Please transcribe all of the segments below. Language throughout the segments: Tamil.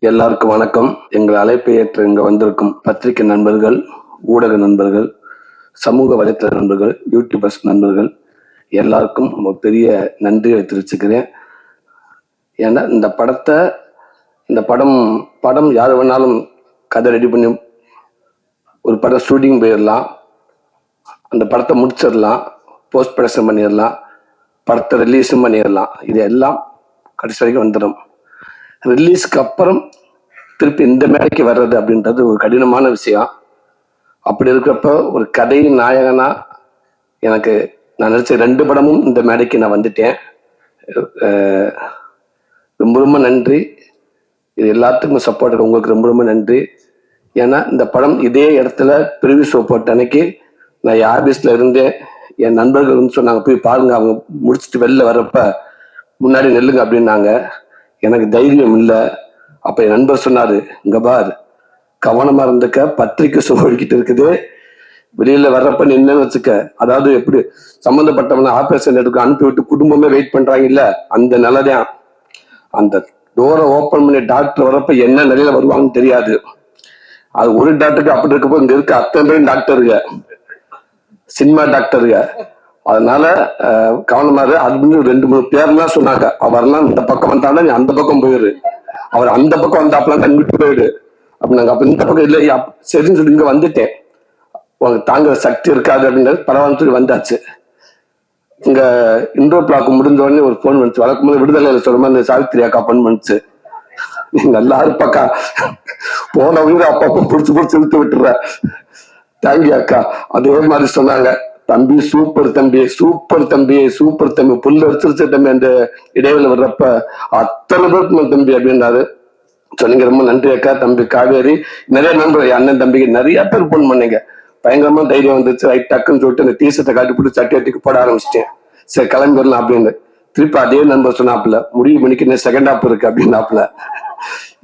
எல்லாருக்கும் வணக்கம். எங்கள் அழைப்பை ஏற்று இங்க வந்திருக்கும் பத்திரிகை நண்பர்கள், ஊடக நண்பர்கள், சமூக வலைத்தள நண்பர்கள், யூடியூபர்ஸ் நண்பர்கள் எல்லாருக்கும் பெரிய நன்றியை தெரிவிச்சுக்கிறேன். ஏன்னா இந்த படம் யார் வேணாலும் கதை ரெடி பண்ணி ஒரு படம் ஷூட்டிங் போயிடலாம், அந்த படத்தை முடிச்சிடலாம், போஸ்ட் ப்ரொடக்ஷன் பண்ணிடலாம், படத்தை ரிலீஸும் பண்ணிடலாம். இது எல்லாம் கடைசி வரைக்கும் வந்துடும். ரிலீஸ்க்கு அப்புறம் திருப்பி இந்த மேடைக்கு வர்றது அப்படின்றது ஒரு கடினமான விஷயம். அப்படி இருக்கிறப்ப ஒரு கதையின் நாயகனா எனக்கு நான் நினைச்ச 2 படமும் இந்த மேடைக்கு நான் வந்துட்டேன். ரொம்ப ரொம்ப நன்றி. இது எல்லாத்துக்கும் சப்போர்ட் உங்களுக்கு ரொம்ப ரொம்ப நன்றி. ஏன்னா இந்த படம் இதே இடத்துல ப்ரிவியூ ஷோ போட்ட அன்னைக்கு நான் என் ஆபீஸ்ல இருந்தேன். என் நண்பர்கள் வந்து சொன்னாங்க, போய் பாருங்க, அவங்க முடிச்சுட்டு வெளில வர்றப்ப முன்னாடி நெல்லுங்க அப்படின்னாங்க. எனக்கு தைரியம் இல்லை. அப்ப என் நண்பர் சொன்னாரு, இங்க பார், கவனமா இருந்துக்க, பத்திரிக்கை சோழிக்கிட்டு இருக்குது, வெளியில வர்றப்ப நின்னு வச்சுக்க. அதாவது எப்படி சம்பந்தப்பட்டவன ஆபரேஷன் எடுக்க அனுப்பி விட்டு குடும்பமே வெயிட் பண்றாங்க இல்ல, அந்த நிலைதான். அந்த டோரை ஓபன் பண்ணி டாக்டர் வர்றப்ப என்ன நிலையில வருவாங்கன்னு தெரியாது. அது ஒரு டாக்டருக்கு அப்படி இருக்கப்போ இங்க இருக்க அத்தனை பேரும் டாக்டருங்க, சினிமா டாக்டருங்க. அதனால கவனமா அப்படின்னு 2-3 பேர்லாம் சொன்னாங்க. அவர்லாம் இந்த பக்கம் வந்தாலும் நீ அந்த பக்கம் போயிரு, அவர் அந்த பக்கம் வந்தாப்பெல்லாம் கண்விட்டு போயிடு அப்படின்னாங்க. அப்ப இந்த பக்கம் இல்லை, சரின்னு சொல்லி இங்க வந்துட்டேன். உங்களுக்கு தாங்குற சக்தி இருக்காது அப்படின்றது பரவாயில்ல சொல்லி வந்தாச்சு. இங்க இன்ட்ரோ பிளாக் முடிஞ்ச உடனே ஒரு போன் வந்துச்சு. வழக்கம் போது விடுதலையில சொல்ற மாதிரி இந்த சாவித்திரி அக்கா போன் பண்ணிச்சு, நீ நல்லா இருப்பாக்கா, போன உயிரை அப்பப்போ புடிச்சு இழுத்து விட்டுற, தேங்க்யூ அக்கா. அதே மாதிரி சொன்னாங்க, தம்பி சூப்பர் தம்பி, சூப்பர் தம்பி, சூப்பர் தம்பி, புல்லு அடிச்சிருச்சு தம்பி. அந்த இடைவெளி வர்றப்ப அத்தனை பேருக்கு தம்பி அப்படின்னாரு. சொன்னீங்க, ரொம்ப நன்றி அக்கா. தம்பி காவேரி, நிறைய நண்பர், அண்ணன் தம்பிக்கு நிறைய பேர் போன் பண்ணீங்க. பயங்கரமா தைரியம் வந்துச்சு. ரைட் டக்குன்னு சொல்லிட்டு அந்த டீஷர்ட்டை காட்டி போட்டு சட்டியாட்டிக்கு போட ஆரம்பிச்சிட்டேன். சரி கிளம்பிடலாம் அப்படின்னு. திருப்பி அதே நண்பர் சொன்னாப்புல, முடிவு பண்ணிக்க செகண்ட் ஹாப் இருக்கு அப்படின்னாப்புல.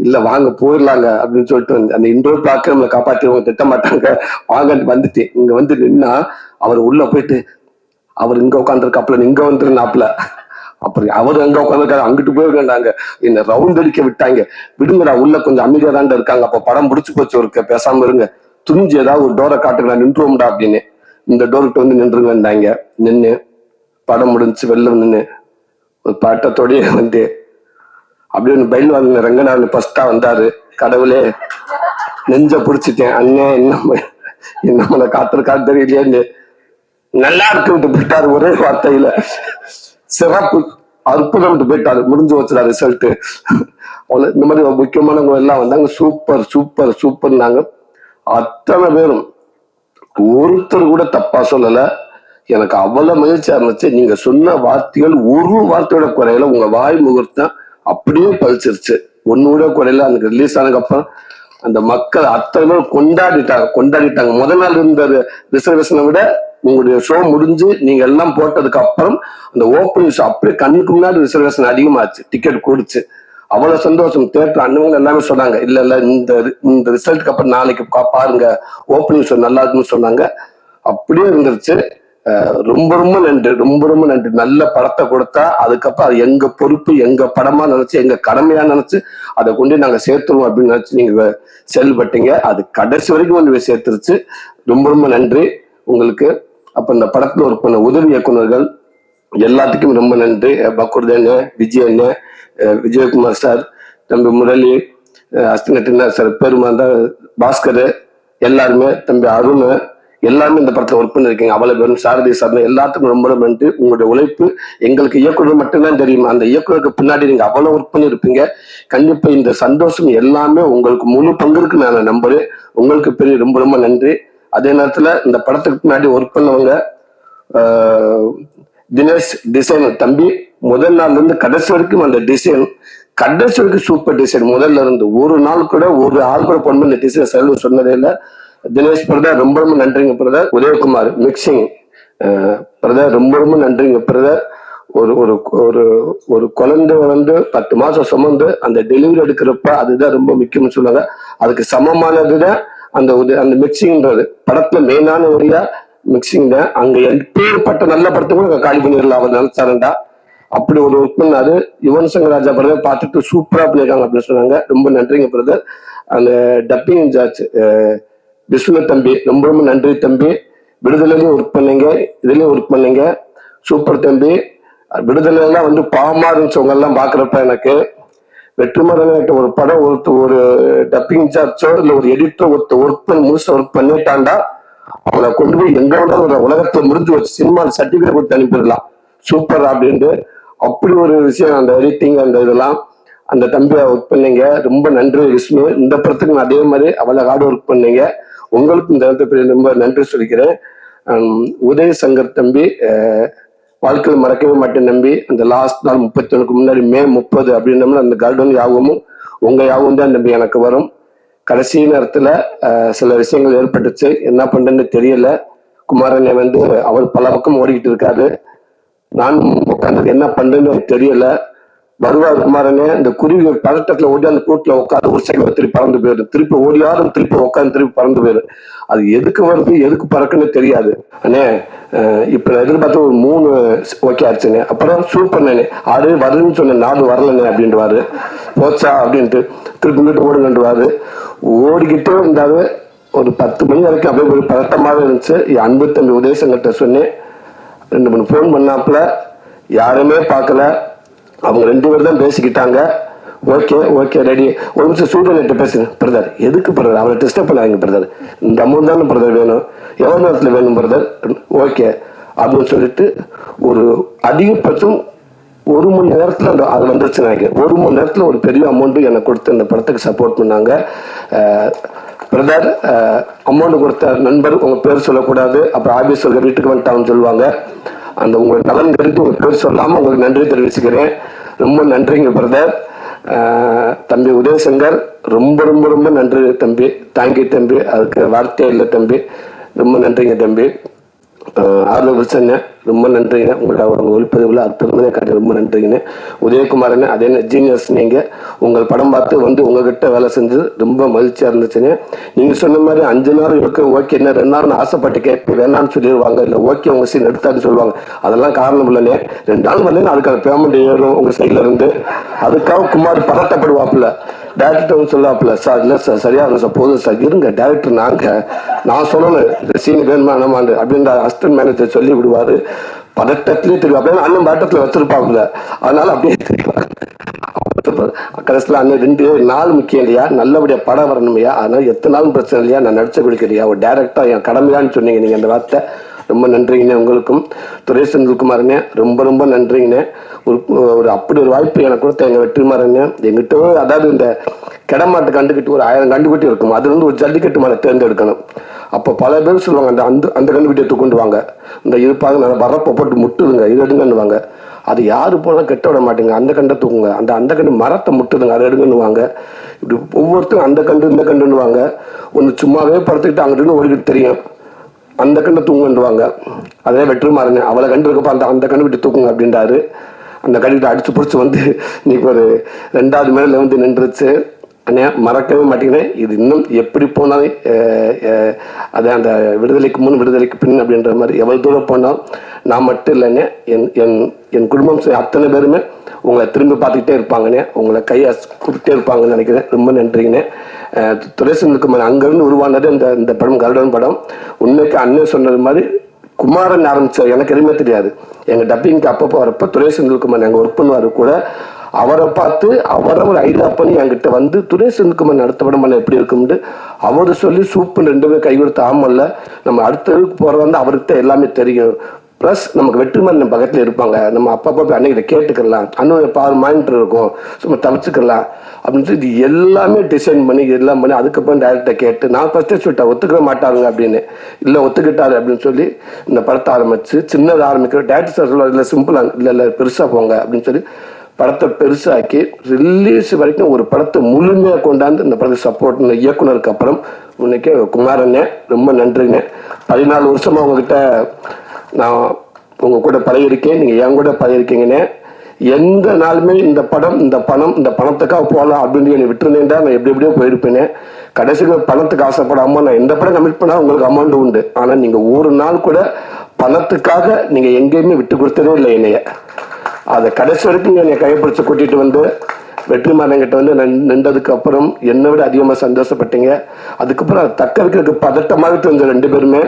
இல்ல வாங்க போயிடலாங்க அப்படின்னு சொல்லிட்டு அந்த இன்டோர் பிளாக்க நம்மளை காப்பாற்றிடுவாங்க, திட்ட மாட்டாங்க, வாங்க வந்துட்டு இங்க வந்து நின்னா அவர் உள்ள போயிட்டு, அவர் இங்க உட்காந்துருக்காப்புல, இங்க வந்துருந்தாப்புல. அப்புறம் அவர் அங்க உட்காந்துருக்காரு, அங்கிட்டு போயிருக்காங்க, என்ன ரவுண்ட் அடிக்க விட்டாங்க. விடுங்கடா, உள்ள கொஞ்சம் அமைதியா தான் இருக்காங்க, அப்ப படம் முடிச்சு போச்சு, ஒரு பேசாம இருங்க, துணிஞ்சு ஏதாவது ஒரு டோரை காட்டுங்களா, நின்றுவோம்டா அப்படின்னு. இந்த டோர்கிட்ட வந்து நின்றுங்கன்னாங்க. நின்று படம் முடிஞ்சு வெளில நின்று ஒரு பாட்டத்தோடய வந்து அப்படியே பயில் வாங்க ரங்கநாதன் ஃபர்ஸ்டா வந்தாரு. கடவுளே, நெஞ்ச பிடிச்சிட்டேன், அண்ணே என்ன காத்திருக்காரு தெரியலையே, நல்லா இருக்கு போயிட்டாரு ஒரே வார்த்தையில. சிறப்பு, அற்புதம் போயிட்டாரு. முடிஞ்சு வச்சுடா ரிசல்ட். இந்த மாதிரி முக்கியமானவங்க எல்லாம் வந்தாங்க. சூப்பர் சூப்பர் சூப்பர்னாங்க. அத்தனை பேரும் ஒருத்தர் கூட தப்பா சொல்லல. எனக்கு அவ்வளவு மகிழ்ச்சியா இருந்துச்சு. நீங்க சொன்ன வார்த்தைகள் ஒரு வார்த்தையோட குறையில, உங்க வாய் முகூர்த்தம் அப்படியே பழிச்சிருச்சு, ஒன்னோட குறையில. அந்த ரிலீஸ் ஆனதுக்கு அப்புறம் அந்த மக்கள் அத்தனை பேர் கொண்டாடிட்டாங்க. முதல் நாள் இருந்த ரிசர்வேஷனை விட உங்களுடைய ஷோ முடிஞ்சு நீங்க எல்லாம் போட்டதுக்கு அப்புறம் அந்த ஓப்பனிங் ஷோ அப்படியே கண்ணுக்கு முன்னாடி ரிசர்வேஷன் அதிகமாச்சு, டிக்கெட் கூடுச்சு. அவ்வளவு சந்தோஷம். தேட்டர் அண்ணவங்க எல்லாமே சொன்னாங்க, இல்ல இந்த ரிசல்ட்டுக்கு அப்புறம் நாளைக்கு பாருங்க, ஓப்பனிங் ஷோ நல்லா இருக்குன்னு சொன்னாங்க. அப்படியே இருந்துருச்சு. ரொம்ப ரொம்ப நன்றி, ரொம்ப ரொம்ப நன்றி. நல்ல படத்தை கொடுத்தா அதுக்கப்புறம் அது எங்க பொறுப்பு, எங்க படமா நினைச்சு, எங்க கடமையா நினைச்சு அதை கொண்டு நாங்க சேர்த்துருவோம் அப்படின்னு நினைச்சு நீங்க செயல்பட்டீங்க. அது கடைசி வரைக்கும் வந்து சேர்த்துருச்சு. ரொம்ப ரொம்ப நன்றி உங்களுக்கு. அப்ப இந்த படத்துல ஒரு பண்ண உதவி இயக்குநர்கள் எல்லாத்துக்கும் ரொம்ப நன்றி. பக்குர்தன், விஜயன், விஜயகுமார் சார், தம்பி முரளி, அஸ்தினட்டின சார், பெருமாந்தா, பாஸ்கர், எல்லாருமே, தம்பி அருண், எல்லாருமே இந்த படத்துல ஒர்க் பண்ணிருக்கீங்க. அவ்வளவு பேரும், சாரதி சார், எல்லாத்துக்கும் ரொம்ப ரொம்ப நன்றி. உங்களுடைய உழைப்பு எங்களுக்கு இயக்குனர் மட்டும்தான் தெரியும். அந்த இயக்குனருக்கு பின்னாடி நீங்க அவ்வளவு ஒர்க் பண்ணிருப்பீங்க. கண்டிப்பா இந்த சந்தோஷம் எல்லாமே உங்களுக்கு முழு பங்கு இருக்கு நான் நம்புறேன். உங்களுக்கு பெரிய ரொம்ப ரொம்ப நன்றி. அதே நேரத்துல இந்த படத்துக்கு பின்னாடி ஒர்க் பண்ணவங்க தினேஷ் டிசைன் தம்பி, முதல் நாள்ல இருந்து கடைசி வரைக்கும் அந்த டிசைன், கடைசி வரைக்கும் சூப்பர் டிசைன். முதல்ல இருந்து ஒரு நாள் கூட ஒரு ஆள் கூட பொண்ணு இந்த டிசைன் செலவு சொன்னதே இல்லை. தினேஷ் பிரதர் ரொம்ப ரொம்ப நன்றிங்க பிரதர். உதயகுமார் மிக்சிங் பிரதர் ரொம்ப ரொம்ப நன்றிங்க பிரதர். ஒரு ஒரு ஒரு ஒரு குழந்தை வந்து 10 மாசம் சுமந்து அந்த டெலிவரி எடுக்கிறப்ப அதுதான் ரொம்ப முக்கியம்னு சொல்லுவாங்க. அதுக்கு சமமானதுதான் அந்த மிக்சிங்ன்றது. படத்துல மெயினான வழியா மிக்சிங் தான். அங்க எப்பேற்பட்ட நல்ல படத்தை கூட காலி பண்ணிடலாம் அவர் நினைச்சாருண்டா. அப்படி ஒரு ஒர்க் பண்ணாரு. யுவன் சங்கர் ராஜா பிரதர் பார்த்துட்டு சூப்பரா பண்ணிருக்காங்க அப்படின்னு சொன்னாங்க. ரொம்ப நன்றிங்க பிரதர். அந்த டப்பிங் இன்சார்ஜ் விஸ்வநாத் தம்பி, ரொம்ப ரொம்ப நன்றி தம்பி. விடுதலையிலையும் ஒர்க் பண்ணீங்க, இதுலயும் ஒர்க் பண்ணீங்க, சூப்பர் தம்பி. விடுதலையெல்லாம் வந்து பாவமா இருந்துச்சவங்க எல்லாம் பாக்குறப்ப எனக்கு வெற்றிமாறன் ஒரு படம் ஒரு டப்பிங் இன்சார்ஜோ இல்ல ஒரு எடிட்டர் ஒர்க் பண்ணி முழுசா ஒர்க் பண்ணிட்டாண்டா அவளை கொண்டு போய் எங்க ஒரு உலகத்துல முடிஞ்சு வச்சு சினிமா சர்டிபிகேட் கொடுத்து அனுப்பிடலாம் சூப்பர் அப்படின்ட்டு. அப்படி ஒரு விஷயம் அந்த எடிட்டிங் அந்த இதெல்லாம் அந்த தம்பியை ஒர்க் பண்ணீங்க. ரொம்ப நன்றி விஷ்ணு. இந்த படத்துக்கு நான் அதே மாதிரி அவளை ஹார்ட் ஒர்க் பண்ணீங்க. உங்களுக்கு இந்த இடத்துல ரொம்ப நன்றி சொல்லிக்கிறேன். உதய சங்கர் தம்பி வாழ்க்கையில் மறக்கவே மாட்டேன் நம்பி. அந்த லாஸ்ட் நாள் 31 முன்னாடி மே 30 அப்படின்னம்னா அந்த கார்டன் யாபமும் உங்க யாபம் தான் நம்பி எனக்கு வரும். கடைசி நேரத்துல சில விஷயங்கள் ஏற்பட்டுச்சு, என்ன பண்றேன்னு தெரியல. குமாரனை வந்து அவர் பல பக்கம் ஓடிக்கிட்டு இருக்காரு. நான் உட்காந்து என்ன பண்றேன்னு தெரியல. வருவார் குமாரனே, இந்த குருவி பதட்டத்துல ஓடி அந்த கூட்டுல உட்காந்து ஒரு சைக்கிள் திருப்பி பறந்து போயிடும், திருப்பி ஓடியாரும் திருப்பி உட்காந்து திருப்பி பறந்து போயிடும். அது எதுக்கு வருது எதுக்கு பறக்குன்னு தெரியாது. அண்ணே இப்ப நான் எதிர்பார்த்து ஒரு 3 ஓகே ஆச்சுங்க. அப்புறம் சூப்பர் நானே ஆடு வருதுன்னு சொன்னேன், 4 வரலண்ணே அப்படின்ட்டுவாரு. போச்சா அப்படின்ட்டு திருப்பி வீட்டு ஓடுங்கன்றுவாரு. ஓடிக்கிட்டே இருந்தாரு. ஒரு 10 மணி வரைக்கும் அப்படியே ஒரு பதட்டமாக இருந்துச்சு. என் அன்பு தம்பி உதயசங்கர்கிட்ட சொன்னேன். 2 3 ஃபோன் பண்ணாப்புல யாருமே பார்க்கல. அவங்க 2 பேர் தான் பேசிக்கிட்டாங்க. Okay okay ready. ஒரு நிமிஷம் சூரியன்கிட்ட பேசுங்க பிரதர். எதுக்கு பிரதர் அவரை டிஸ்டர்ப் பண்ணாதீங்க பிரதர், இந்த அமௌண்ட் தானே பிரதர் வேணும், எவ்வளவு நேரத்தில் வேணும் பிரதர், ஓகே அப்படின்னு சொல்லிட்டு ஒரு அதிகபட்சம் 1 மணி நேரத்தில் அது வந்துருச்சு. நினைக்கிறேன் 1 மணி நேரத்தில் ஒரு பெரிய அமௌண்ட்டு எனக்கு கொடுத்து இந்த படத்துக்கு சப்போர்ட் பண்ணாங்க. பிரதர் அமௌண்ட் கொடுத்த நண்பர் உங்க பேர் சொல்லக்கூடாது, அப்புறம் ஆபீஸ் வீட்டுக்கு வந்துட்டான்னு சொல்லுவாங்க. அந்த உங்களுக்கு நலன் கருத்து உங்க பேர் சொல்லாம உங்களுக்கு நன்றி தெரிவிச்சுக்கிறேன். ரொம்ப நன்றிங்க பிரதர். தம்பி உதயசங்கர் ரொம்ப ரொம்ப ரொம்ப நன்றி தம்பி. தேங்க்யூ தம்பி, அதுக்கு வார்த்தையே இல்லை தம்பி. ரொம்ப நன்றிங்க தம்பி. ஆர்வ ரொம்ப நன்றிங்க. உங்களோட அவங்க ஒளிப்பதிவில் அற்புதமே காட்டி ரொம்ப நன்றிங்கண்ணே. உதயகுமாரண்ணே அதே ஜீனியர்ஸ். நீங்கள் உங்கள் படம் பார்த்து வந்து உங்ககிட்ட வேலை செஞ்சு ரொம்ப மகிழ்ச்சியாக இருந்துச்சுங்க. நீங்கள் சொன்ன மாதிரி 5 நாள் இருக்கு ஓகே, என்ன 2 நாள் ஆசைப்பட்டு கேட்க வேணான்னு சொல்லிடுவாங்க, இல்லை ஓகே உங்கள் சீன் எடுத்தான்னு சொல்லுவாங்க. அதெல்லாம் காரணம் இல்லைண்ணே. 2 நாள் வந்து அதுக்கான பேமெண்ட் ஏறும் உங்கள் சைடில் இருந்து. அதுக்காக குமார் பதட்டப்படுவாப்புல. டேரக்டர் சொல்லாப்புல, சார் இல்லை சார் சரியா இருக்கும் சார், போதும் சார் இருங்க டேரக்டர் நான் சொல்லணும் சீன் வேணுமா வேணாமான்னு அப்படின்ற அசிஸ்டன்ட் மேனேஜர் சொல்லி விடுவாரு. பதட்டத்திலே தெரியும். அப்படியே அண்ணன் பேட்டத்தில் வச்சிருப்பாப்புல, அதனால அப்படியே தெரியும். கடைசியில் அண்ணன் 2 நாள் முக்கியம் இல்லையா, நல்லபடியா படம் வரணும் இல்லையா, அதனால எத்தனை நாளும் பிரச்சனை இல்லையா, நான் நடிச்ச கொடுக்கலையா ஒரு டேரக்டா என் கடமையான்னு சொன்னீங்க நீங்க அந்த வார்த்தை. ரொம்ப நன்றிங்கண்ணே. உங்களுக்கும் துரை செந்தில்குமாரண்ணே ரொம்ப ரொம்ப நன்றிங்கண்ணே. ஒரு அப்படி ஒரு வாய்ப்பு எனக்கு கொடுத்த எங்க வெற்றிமாறண்ணே. எங்கிட்ட அதாவது இந்த கிடமாட்டு கண்டுக்கிட்டு ஒரு 1000 கண்டுக்குட்டி இருக்கும், அதுல இருந்து ஒரு ஜல்லிக்கட்டு மாலை தேர்ந்தெடுக்கணும். அப்போ பல பேர் சொல்லுவாங்க அந்த கண்டுக்குட்டியை தூக்கொண்டு வாங்க, இந்த இருப்பாங்க நான் வரப்போ போட்டு முட்டுதுங்க இது எடுங்கன்னுவாங்க. அது யாரு போனால் கெட்ட விட மாட்டேங்க, அந்த கண்டை தூக்குங்க, அந்த கண்டு மரத்தை முட்டுதுங்க அதை எடுங்கன்னுவாங்க. இப்படி ஒவ்வொருத்தரும் அந்த கண்டு இந்த கண்டுன்னுவாங்க. ஒன்று சும்மாவே படுத்துக்கிட்டு அங்கிட்டு ஓடிக்கிட்டு தெரியும், அந்த கண்டை தூங்குன்னுவாங்க. அதே வெற்றிமாறன் அவளை கண்டு இருக்கப்ப அந்த கண்டு விட்டு தூக்குங்க அப்படின்றாரு. அந்த கண்டுகிட்ட அடிச்சு பிடிச்சி வந்து இன்னைக்கு ஒரு 2வது மேல வந்து நின்றுச்சு. அண்ணே மறக்கவே மாட்டேங்கிறேன். இது இன்னும் எப்படி போனாலும் அது அந்த விடுதலைக்கு முன் விடுதலைக்கு பின் அப்படின்ற மாதிரி எவ்வளவு தூரம் போனாலும் நான் மட்டும் இல்லைண்ணே, என் குடும்பம் அத்தனை பேருமே உங்களை திரும்பி பார்த்துக்கிட்டே இருப்பாங்கண்ணே, உங்களை கையை கூப்பிட்டே இருப்பாங்கன்னு நினைக்கிறேன். ரொம்ப நன்றிங்கண்ணே. துரை செந்தில்குமார் அங்கிருந்து உருவானது இந்த படம் கருடன் படம். உண்மைக்கு அண்ணன் சொன்னது மாதிரி குமாரன் ஆரம்பிச்சார், எனக்கு எதுவுமே தெரியாது. எங்க டப்பிங்க்கு அப்பப்போ வரப்ப துரை செந்தில்குமார் எங்க ஒர்க் பண்ணுவாரு கூட, அவரை பார்த்து அவரை ஒரு ஐடியா பண்ணி என்கிட்ட வந்து துரை செந்தில்குமார் அடுத்த படம் பண்ண எப்படி இருக்கும்னு அவரு சொல்லி சூப்பர் 2 பேரும் கை கொடுத்து ஆமல்ல நம்ம அடுத்த இதுக்கு போறது வந்து அவருக்கு எல்லாமே தெரியும். ப்ளஸ் நமக்கு வெற்றிமாறன் பக்கத்துல இருப்பாங்க, நம்ம அப்பப்போ போய் அன்னைக்கிட்ட கேட்டுக்கலாம், அண்ணன் பாரு மானிட்டர் இருக்கும் சும்மா தவிச்சுக்கலாம் அப்படின்னு சொல்லி இது எல்லாமே டிசைன் பண்ணி எல்லாம் பண்ணி அதுக்கப்புறம் டேரக்டரை கேட்டு நான் ஃபர்ஸ்டே சொல்லிட்டேன் ஒத்துக்க மாட்டாங்க அப்படின்னு. இல்லை ஒத்துக்கிட்டாரு அப்படின்னு சொல்லி இந்த படத்தை ஆரம்பிச்சு சின்னது ஆரம்பிக்கிற டேரக்டர் சார் சொல்லுவார், இல்லை சிம்பிளா இல்லை பெருசா போங்க அப்படின்னு சொல்லி படத்தை பெருசாக்கி ரிலீஸ் வரைக்கும் ஒரு படத்தை முழுமையாக கொண்டாந்து இந்த படத்தை சப்போர்ட் இயக்குனருக்கு அப்புறம் இன்னைக்கு குமாரண்ணே ரொம்ப நன்றிங்க. 14 வருஷமா உங்ககிட்ட நான் உங்க கூட பழகிருக்கேன், நீங்க என் கூட பழகிருக்கீங்கண்ணே. எந்த நாளுமே இந்த படம் இந்த பணத்துக்காக போகலாம் அப்படின்னு என்னை விட்டுருந்தேன்டா நான் எப்படியோ போயிருப்பேனே. கடைசிக்கு பணத்துக்கு ஆசைப்படாம நான் எந்த படம் கமிட் பண்ணா உங்களுக்கு அமௌண்ட் உண்டு, ஆனா நீங்க ஒரு நாள் கூட பணத்துக்காக நீங்க எங்கேயுமே விட்டு கொடுத்ததே இல்லை என்னைய. அதை கடைசி வரைக்கும் என்னை கைப்பிடிச்சு கூட்டிட்டு வந்து வெற்றிமாறன்கிட்ட வந்து நின்றதுக்கு அப்புறம் என்னை விட அதிகமாக சந்தோஷப்பட்டீங்க. அதுக்கப்புறம் அதை தக்க வைக்கிறதுக்கு பதட்டமாகிட்டு வந்த 2 பேருமே.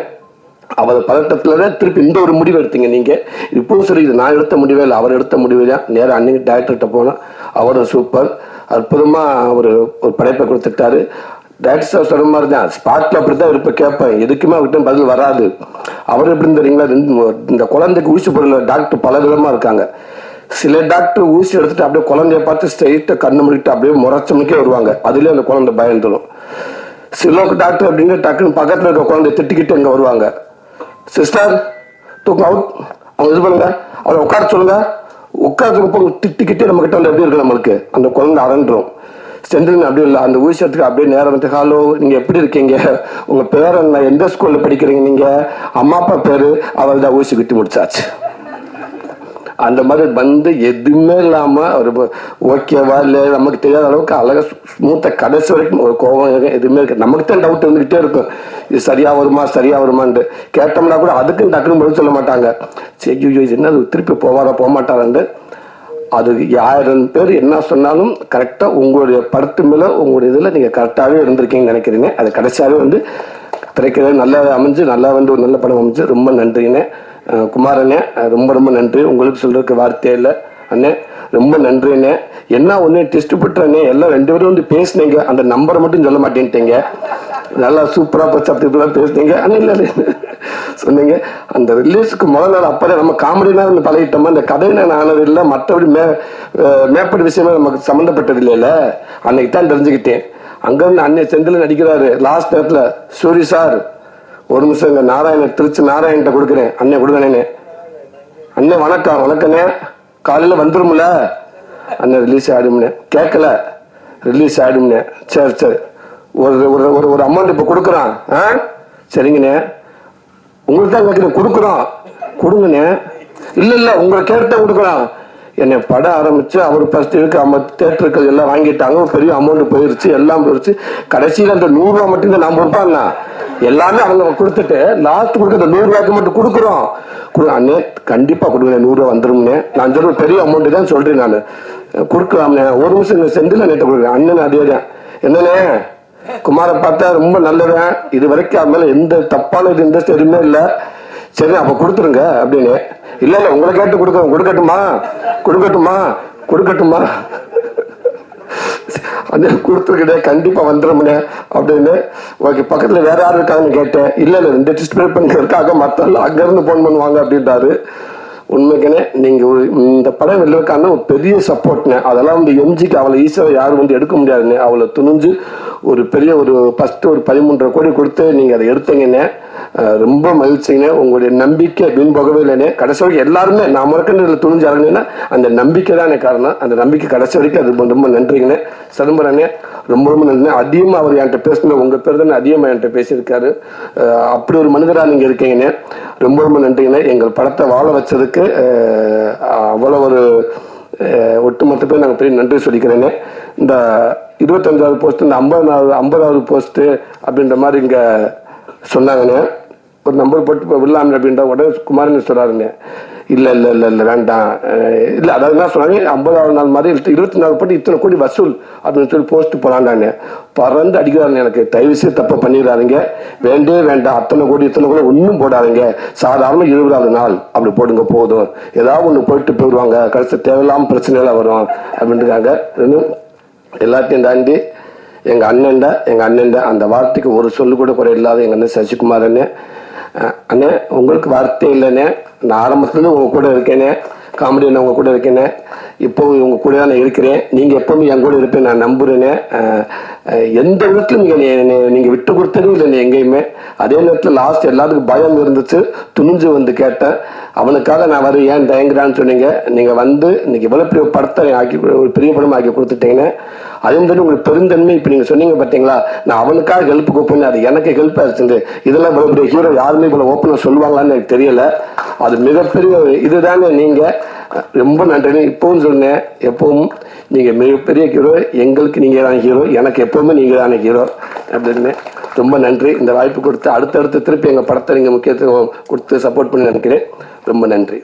அவர் பதட்டத்துல திருப்பி இந்த ஒரு முடிவு எடுத்தீங்க நீங்க. இப்பவும் சரி, இது நான் எடுத்த முடிவே இல்லை, அவர் எடுத்த முடிவு தான். நேரம் அன்னைக்கு டைரக்டர்கிட்ட போனோம். அவரும் சூப்பர் அற்புதமா ஒரு படைப்பை கொடுத்துட்டாரு. டைரக்டர் சார் சொல்ற மாதிரி தான், ஸ்பாட்ல அப்படித்தான் இருப்ப கேட்பேன், எதுக்குமே அவர்கிட்ட பதில் வராது. அவர் எப்படின்னு தெரியுங்களா, இந்த குழந்தைக்கு ஊசி போடல டாக்டர் பல விதமா இருக்காங்க. சில டாக்டர் ஊசி எடுத்துட்டு அப்படியே குழந்தைய பார்த்து ஸ்ட்ரெயிட்டா கண்ணு முடிக்கிட்டு அப்படியே முறைச்சமணிக்கே வருவாங்க, அதுலயே அந்த குழந்தை பயந்துடும். சில டாக்டர் அப்படிங்க டக்குன்னு பக்கத்துல இருக்க குழந்தைய திட்டிக்கிட்டு இங்க வருவாங்க. சிஸ்டர் தூக்கம் அவுட், அவங்க இது பண்ணுங்க, அவரை உட்கார சொல்லுங்க, உட்கார திட்டிக்கிட்டே நம்ம கிட்ட வந்து எப்படி இருக்கு நம்மளுக்கு அந்த குழந்தை அரண்டுரும். சென்ட்ரல் அப்படி இல்லை, அந்த ஊசியத்துக்கு அப்படியே நேரம் வந்து ஹலோ நீங்க எப்படி இருக்கீங்க, உங்க பேர் என்ன, எந்த ஸ்கூல்ல படிக்கிறீங்க, நீங்க அம்மா அப்பா பேரு, அவள் தான் ஊசி குத்தி முடிச்சாச்சு. அந்த மாதிரி வந்து எதுவுமே இல்லாம ஒரு ஓகேவா இல்லை நமக்கு தெரியாத அளவுக்கு அழகா ஸ்மூத்த கடைசி வரைக்கும் ஒரு கோபம் எதுவுமே இருக்கு. நமக்கு தான் டவுட் வந்துகிட்டே இருக்கும், இது சரியா வருமான்ட்டு கேட்டோம்னா கூட அதுக்கும் டக்குன்னு பதில் சொல்ல மாட்டாங்க. சரி இது என்ன திருப்பி போவாரா போக மாட்டாரான்னு. அது 1000 பேர் என்ன சொன்னாலும் கரெக்டா உங்களுடைய படத்து மேல உங்களுடைய இதுல நீங்க கரெக்டாவே இருந்திருக்கீங்கன்னு நினைக்கிறீங்க. அது கடைசியாவே வந்து திரைக்கிறது நல்லா அமைஞ்சு, நல்லா வந்து ஒரு நல்ல படம் அமைஞ்சு. ரொம்ப நன்றிண்ணே. குமாரண்ணே ரொம்ப ரொம்ப நன்றி. உங்களுக்கு சொல்றதுக்கு வார்த்தையே இல்லை அண்ணே, ரொம்ப நன்றிண்ணே. என்ன ஒண்ணு டிஸ்ட்ரிபியூட்டர் அண்ணே எல்லாம் 2 பேரும் வந்து பேசுனீங்க, அந்த நம்பரை மட்டும் சொல்ல மாட்டேன்ட்டீங்க. நல்லா சூப்பரா போச்சு அப்படிலாம் பேசுனீங்க. ஆனால் இல்லை சொன்னீங்க அந்த ரிலீஸுக்கு முதல் நாள் அப்பதான் நம்ம காமெடினா பழகிட்டோமா, இந்த கதையில ஆனது இல்லை, மற்றபடி மேற்படி விஷயமா நமக்கு சம்மந்தப்பட்டது இல்லைல்ல. அன்னைக்கு தான் தெரிஞ்சுக்கிட்டேன். அங்கிருந்து அன்னை செந்தில் நடிக்கிறாரு லாஸ்ட் நேரத்துல, சூரி சார் ஒரு நிமிஷம் இங்க நாராயணன் திருச்சி நாராயண்கிட்ட கொடுக்குறேன், அண்ணே கொடுங்கண்ணே. அண்ணே வணக்கம். வணக்கண்ணே, காலையில வந்துரும்ல அண்ணே, ரிலீஸ் ஆயிடும்னே. கேட்கல, ரிலீஸ் ஆயிடும்னே. சரி சரி, ஒரு அமௌண்ட் இப்ப கொடுக்குறான். சரிங்கண்ணே, உங்களுக்கு தான் கேட்குறேன், கொடுக்குறோம் கொடுங்கண்ணே. இல்ல உங்களை கேட்ட கொடுக்குறோம். என்னை படம் ஆரம்பிச்சு அவர் ஃபர்ஸ்ட் இருக்கு 50 தேட்டருக்கு எல்லாம் வாங்கிட்டாங்க, பெரிய அமௌண்ட் போயிருச்சு, எல்லாம் போயிருச்சு. கடைசியில் அந்த 100 ரூபா மட்டும் தான் நான் கொடுப்பாங்க, எல்லாமே அவங்க கொடுத்துட்டு லாஸ்ட் கொடுக்குற 100 ரூபாய்க்கு மட்டும் கொடுக்குறோம். அண்ணே கண்டிப்பா கொடுங்க, 100 ரூபா வந்துரும்னே. நான் சொல்ற பெரிய அமௌண்ட் தான் சொல்றேன், நான் கொடுக்கலாம்ண்ணே. ஒரு நிமிஷம் செந்தில் நேற்று கொடுக்குறேன். அண்ணன் அதே தான். என்னண்ணே குமாரை பார்த்தா ரொம்ப நல்லவன், இது வரைக்கும் அது மேல எந்த தப்பான இது இன்ட்ரெஸ்ட் எதுவுமே இல்லை. சரி அப்ப கொடுத்துருங்க அப்படின்னு. இல்ல உங்களை கேட்டு கொடுக்கட்டுமா கொடுத்துருக்கிட்டே கண்டிப்பா வந்துடும்னே அப்படின்னு. ஓகே, பக்கத்துல வேற யாரும் இருக்காங்கன்னு கேட்டேன். இல்ல 2 டிஸ்பிளே பண்ணி இருக்காங்க, மத்த அங்க இருந்து போன் பண்ணுவாங்க அப்படின்றாரு. உண்மைக்குனே நீங்க இந்த படம் வெளியிருக்கான ஒரு பெரிய சப்போர்ட்னே. அதெல்லாம் வந்து எம்ஜிக்கு அவளை ஈஸியாக யாரும் வந்து எடுக்க முடியாதுன்னு அவளை துணிஞ்சு ஒரு பெரிய ஒரு ஃபர்ஸ்ட் ஒரு 13.5 கோடி கொடுத்து நீங்க அதை எடுத்தீங்கன்னே. ரொம்ப மகிழ்ச்சிங்கண்ணே. உங்களுடைய நம்பிக்கை வீண் போகவே இல்லைண்ணே. கடைசி வரைக்கும் எல்லாருமே நான் முறக்கண்டில் துணிஞ்சு இறங்கினேன்னா அந்த நம்பிக்கை தானே காரணம். அந்த நம்பிக்கை கடைசி வரைக்கும் அது ரொம்ப நன்றிங்கண்ணே. சிதம்பரண்ணே ரொம்ப நன்றி. அதிகமாக அவர் என்கிட்ட பேசணும், உங்க பேர் தானே அதிகமாக என்கிட்ட பேசியிருக்காரு. அப்படி ஒரு மனிதராக நீங்க இருக்கீங்கண்ணே. ரொம்ப நன்றிங்கண்ணே. எங்கள் படத்தை வாழ வச்சதுக்கு அவ்வளோ ஒரு ஒட்டுமொத்த பேர் நாங்கள் பெரிய நன்றி சொல்லிக்கிறேன்னு. இந்த 25வது போஸ்ட், இந்த 50வது போஸ்ட் அப்படின்ற மாதிரி இங்க சொன்னாங்கண்ணே. ஒரு நம்பர் போட்டு விடலாமே அப்படின்ற உடனே குமாரன் சொல்றாருங்க. இல்ல வேண்டாம். இல்ல அதாவது என்ன சொன்னாங்க, 50வது நாள் மாதிரி 24 போட்டு இத்தனை கோடி வசூல் அப்படின்னு சொல்லி போஸ்ட் போலாண்டானே. பறந்து அடிக்கிறாருங்க. எனக்கு தயவு செய்து தப்ப பண்ணிடுறாருங்க, வேண்டே வேண்டாம். அத்தனை கோடி ஒன்றும் போடாதுங்க, சாதாரண 20வது நாள் அப்படி போடுங்க போதும். ஏதாவது ஒன்று போயிட்டு போயிடுவாங்க, கடைசி தேவையில்லாம பிரச்சனைலாம் வரும் அப்படின்ட்டுருக்காங்க. எல்லாத்தையும் தாண்டி எங்க அண்ணன் அந்த வார்த்தைக்கு ஒரு சொல்லு கூட குறை இல்லாத எங்க அண்ணன் சசிகுமார் அண்ணே, உங்களுக்கு வார்த்தை இல்லைண்ணே. நான் ஆரம்பத்துலேருந்து உங்க கூட இருக்கேனே, காமெடியில் உங்க கூட இருக்கேனே, இப்போ உங்க கூட தான் நான் இருக்கிறேன். நீங்க எப்பவுமே என் கூட இருப்பேன் நான் நம்புறேனே. எந்த விதத்துல நீங்க விட்டு கொடுத்ததும் இல்லை எங்கேயுமே. அதே நேரத்தில் லாஸ்ட் எல்லாத்துக்கும் பயம் இருந்துச்சு, துணிஞ்சு வந்து கேட்டேன். அவனுக்காக நான் வர ஏன் தயங்குறான்னு சொன்னீங்க. நீங்க வந்து இன்னைக்கு இவ்வளவு பெரிய படத்தை ஆக்கி ஒரு பெரிய படம் ஆக்கி கொடுத்துட்டீங்கன்னு. அதே மாதிரி உங்களுக்கு பெருந்தன்மை இப்ப நீங்க சொன்னீங்க பார்த்தீங்களா, நான் அவனுக்காக ஹெல்ப் கூப்பிடுன்னு, அது எனக்கு ஹெல்ப் ஆயிடுச்சு. இதெல்லாம் இவ்வளவு பெரிய ஹீரோ யாருமே இவ்வளவு ஓப்பனா சொல்லுவாங்களான்னு எனக்கு தெரியல. அது மிகப்பெரிய இதுதானே. நீங்க ரொம்ப நன்றி. இப்பவும் சொன்னேன், எப்பவும் நீங்க மிகப்பெரிய ஹீரோ, எங்களுக்கு நீங்க தான் ஹீரோ, எனக்கு எப்பவுமே நீங்க தானே ஹீரோ அப்படின்னு. ரொம்ப நன்றி. இந்த வாய்ப்பு கொடுத்து அடுத்தடுத்து திருப்பி எங்க படத்தை நீங்க முக்கியத்துவம் கொடுத்து சப்போர்ட் பண்ணி நினைக்கிறேன். ரொம்ப நன்றி.